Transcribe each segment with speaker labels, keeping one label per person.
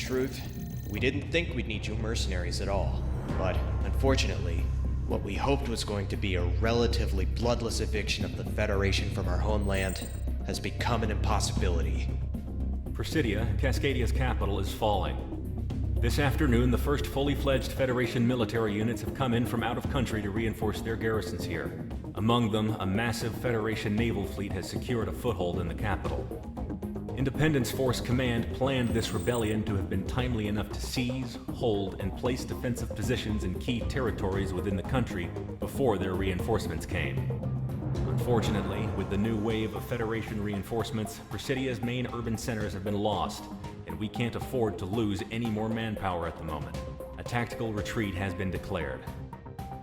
Speaker 1: truth, we didn't think we'd need you mercenaries at all. But, unfortunately, what we hoped was going to be a relatively bloodless eviction of the Federation from our homeland has become an impossibility.
Speaker 2: Presidia, Cascadia's capital, is falling. This afternoon, the first fully fledged Federation military units have come in from out of country to reinforce their garrisons here. Among them, a massive Federation naval fleet has secured a foothold in the capital. Independence Force Command planned this rebellion to have been timely enough to seize, hold, and place defensive positions in key territories within the country before their reinforcements came. Unfortunately, with the new wave of Federation reinforcements, Presidia's main urban centers have been lost, and we can't afford to lose any more manpower at the moment. A tactical retreat has been declared.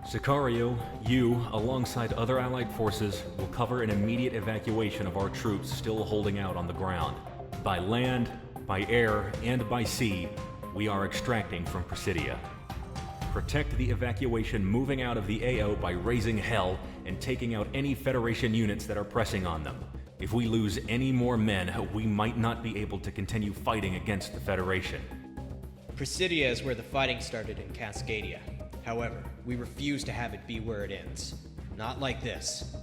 Speaker 2: Sicario, you, alongside other Allied forces, will cover an immediate evacuation of our troops still holding out on the ground. By land, by air, and by sea, we are extracting from Presidia. Protect the evacuation moving out of the AO by raising hell and taking out any Federation units that are pressing on them. If we lose any more men, we might not be able to continue fighting against the Federation.
Speaker 1: Presidia is where the fighting started in Cascadia. However, we refuse to have it be where it ends. Not like this.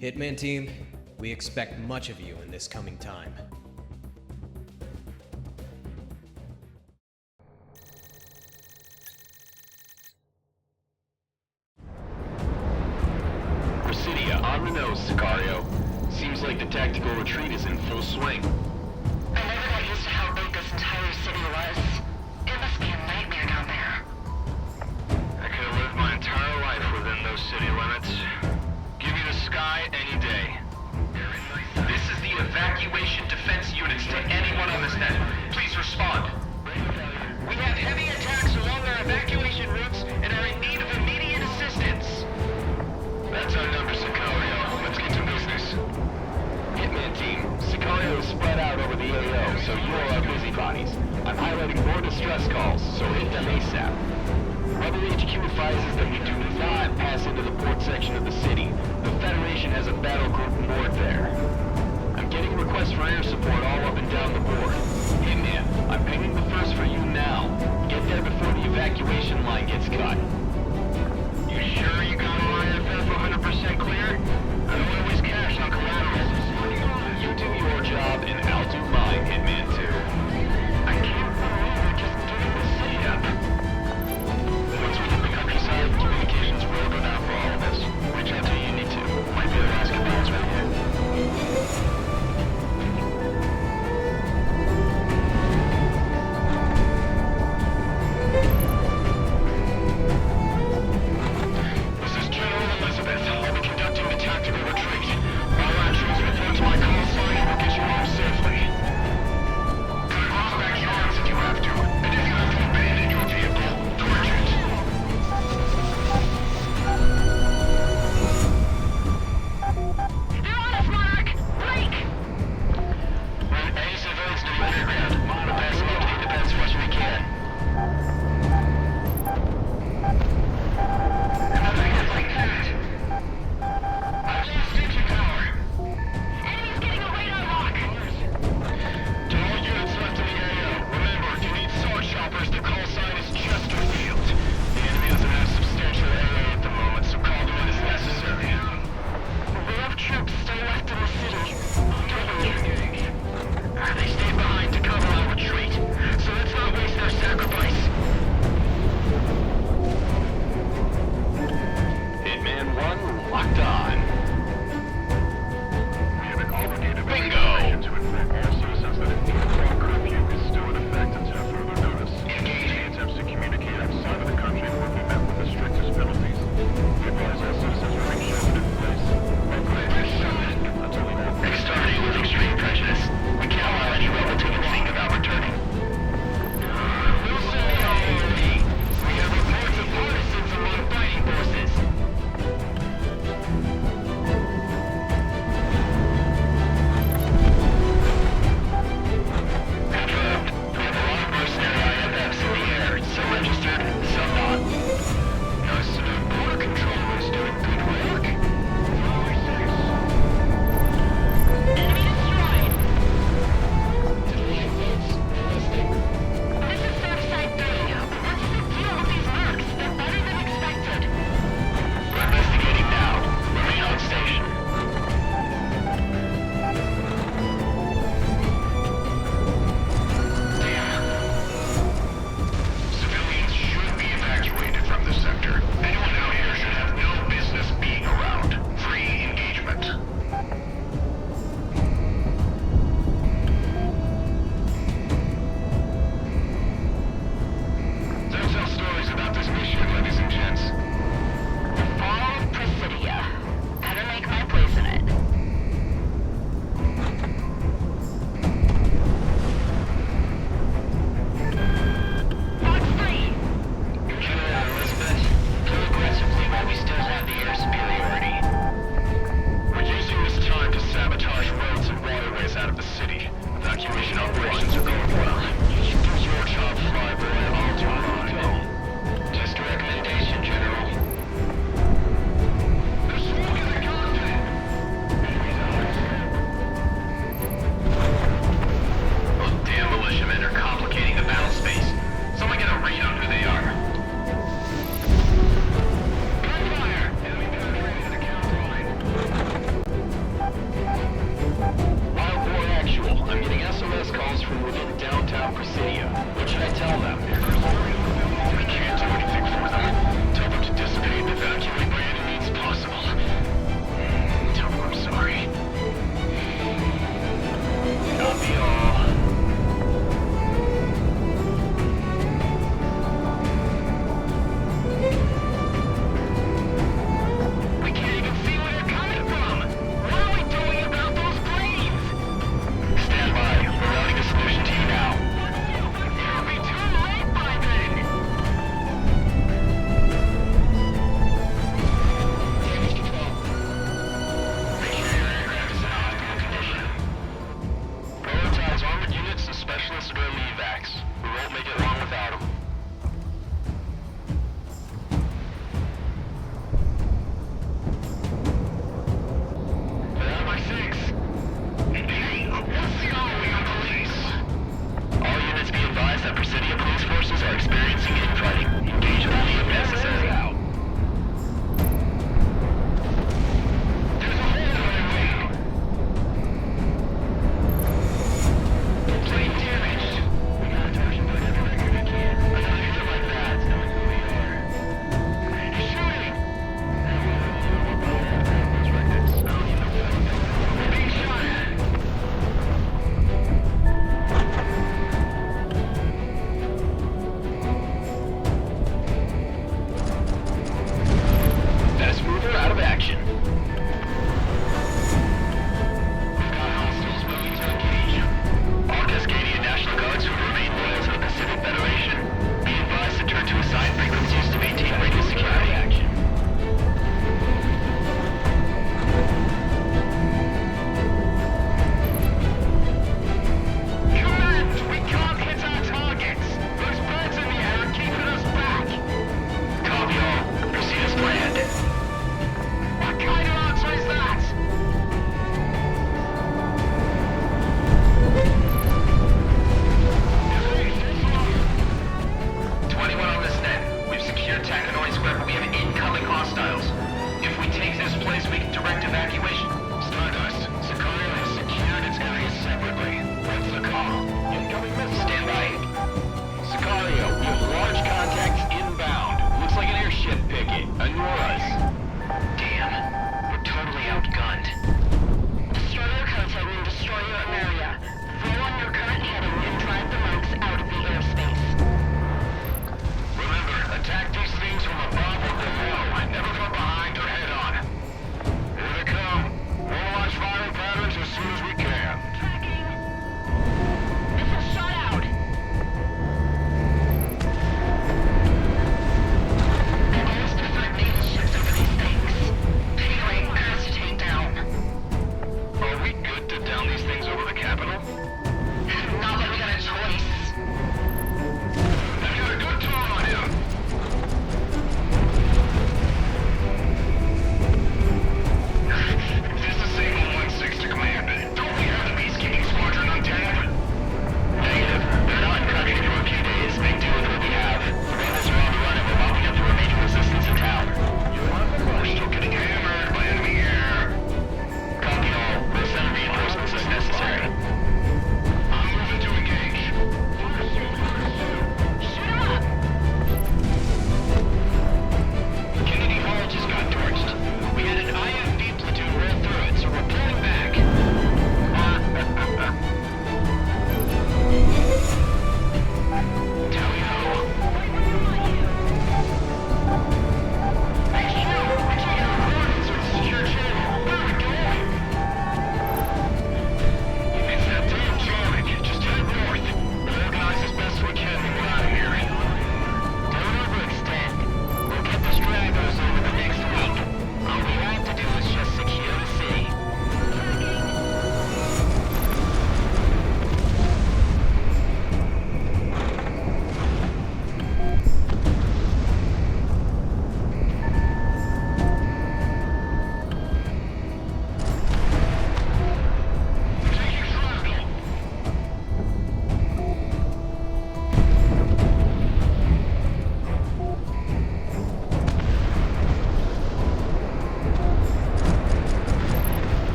Speaker 1: Hitman team, we expect much of you in this coming time.
Speaker 3: Presidia, on the nose, Sicario. Seems like the tactical retreat is in full swing.
Speaker 4: I never got used to how big this entire city was. It must be a nightmare down there.
Speaker 3: I could have lived my entire life within those city limits. Give me the sky any day. This is the evacuation defense units to anyone on this net. Please respond. We have heavy attacks along our evacuation routes and are in need of immediate assistance. That's our number, Sicario. Let's get to business. Hitman team, Sicario is spread out over the AO, so you all are busybodies. I'm highlighting more distress calls, so hit them ASAP. Rebel HQ advises that we do not pass into the port section of the city. The Federation has a battle group moored there. I'm getting requests for air support all up and down the board. Hitman, I'm pinging the first for you now. Get there before the evacuation line gets cut. You sure you got all IFF 100% clear? I don't always cash on collateral. You do your job and I'll do mine, Hitman 2. I can't believe we're just giving the city up. Once we hit the countryside, communications will go down for all of us. Reach out to you need to. Might be able to ask about it.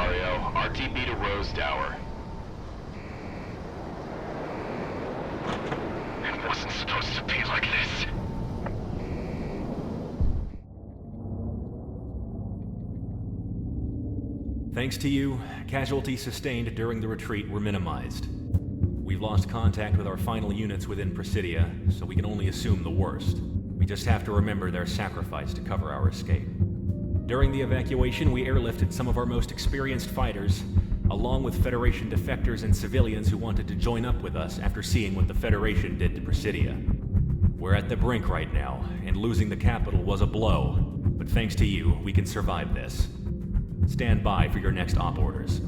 Speaker 3: scenario, RTB to Rose Tower. It wasn't supposed to be like this.
Speaker 2: Thanks to you, casualties sustained during the retreat were minimized. We've lost contact with our final units within Presidia, so we can only assume the worst. We just have to remember their sacrifice to cover our escape. During the evacuation, we airlifted some of our most experienced fighters, along with Federation defectors and civilians who wanted to join up with us after seeing what the Federation did to Presidia. We're at the brink right now, and losing the capital was a blow, but thanks to you, we can survive this. Stand by for your next op orders.